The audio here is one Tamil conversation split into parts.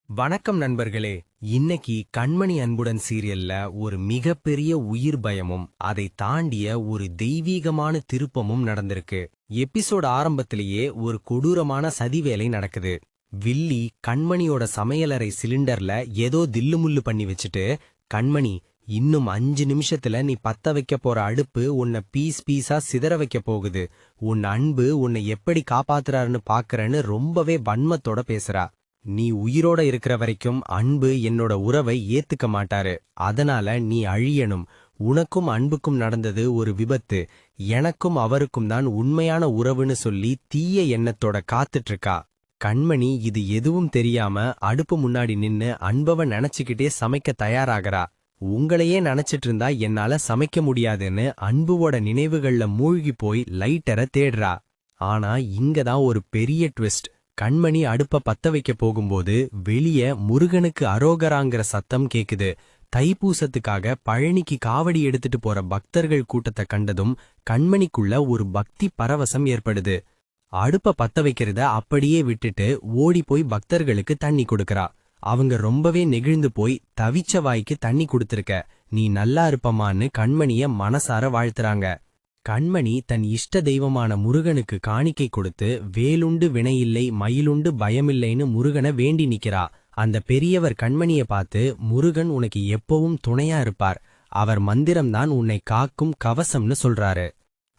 வணக்கம் நண்பர்களே. இன்னைக்கு கண்மணி அன்புடன் சீரியல்ல ஒரு மிகப்பெரிய உயிர் பயமும் அதை தாண்டிய ஒரு தெய்வீகமான திருப்பமும் நடந்திருக்கு. எபிசோட் ஆரம்பத்திலேயே ஒரு கொடூரமான சதிவேலை நடக்குது. வில்லி கண்மணியோட சமையலறை சிலிண்டர்ல ஏதோ தில்லுமுள்ளு பண்ணி வச்சுட்டு, கண்மணி இன்னும் 5 நிமிஷத்துல நீ பத்த வைக்க போற அடுப்பு உன்னை பீஸ் பீஸா சிதற வைக்க போகுது, உன் அன்பு உன்னை எப்படி காப்பாத்துறாருன்னு பாக்குறன்னு ரொம்பவே வன்மத்தோட பேசுறா. நீ உயிரோட இருக்கிற வரைக்கும் அன்பு என்னோட உறவை ஏத்துக்க மாட்டாரு, அதனால நீ அழியணும். உனக்கும் அன்புக்கும் நடந்தது ஒரு விபத்து, எனக்கும் அவருக்கும் தான் உண்மையான உறவுன்னு சொல்லி தீய எண்ணத்தோட காத்துட்டு இருக்கா. கண்மணி இது எதுவும் தெரியாம அடுப்பு முன்னாடி நின்னு அன்பவ நினைச்சுக்கிட்டே சமைக்க தயாராகறா. உங்களையே நினைச்சிட்டு இருந்தா என்னால சமைக்க முடியாதுன்னு அன்புவோட நினைவுகள்ல மூழ்கி போய் லைட்டரை தேடுறா. ஆனா இங்கதான் ஒரு பெரிய ட்விஸ்ட். கண்மணி அடுப்ப பத்த வைக்க போகும்போது வெளிய முருகனுக்கு அரோகராங்கிற சத்தம் கேக்குது. தைப்பூசத்துக்காக பழனிக்கு காவடி எடுத்துட்டு போற பக்தர்கள் கூட்டத்தை கண்டதும் கண்மணிக்குள்ள ஒரு பக்தி பரவசம் ஏற்படுது. அடுப்ப பத்த வைக்கிறத அப்படியே விட்டுட்டு ஓடி போய் பக்தர்களுக்கு தண்ணி கொடுக்கறா. அவங்க ரொம்பவே நெகிழ்ந்து போய் தவிச்ச வாய்க்கு தண்ணி கொடுத்திருக்க, நீ நல்லா இருப்பமான்னு கண்மணிய மனசார வாழ்த்துறாங்க. கண்மணி தன் இஷ்ட தெய்வமான முருகனுக்கு காணிக்கை கொடுத்து வேலுண்டு வினையில்லை மயிலுண்டு பயமில்லைன்னு முருகனை வேண்டி நிக்கிறா. அந்த பெரியவர் கண்மணிய பார்த்து, முருகன் உனக்கு எப்பவும் துணையா இருப்பார், அவர் மந்திரம்தான் உன்னை காக்கும் கவசம்னு சொல்றாரு.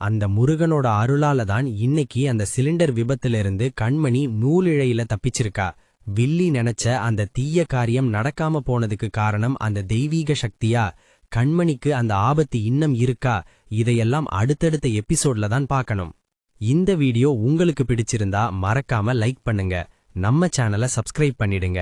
அந்த முருகனோட அருளால தான் இன்னைக்கு அந்த சிலிண்டர் விபத்திலிருந்து கண்மணி நூலிழையில தப்பிச்சிருக்கா. வில்லி நினைச்ச அந்த தீய காரியம் நடக்காம போனதுக்கு காரணம் அந்த தெய்வீக சக்தியா? கண்மணிக்கு அந்த ஆபத்து இன்னும் இருக்கா? இதையெல்லாம் அடுத்தடுத்த எபிசோட்ல தான் பார்க்கணும். இந்த வீடியோ உங்களுக்கு பிடிச்சிருந்தா மறக்காம லைக் பண்ணுங்க, நம்ம சேனலை சப்ஸ்கிரைப் பண்ணிடுங்க.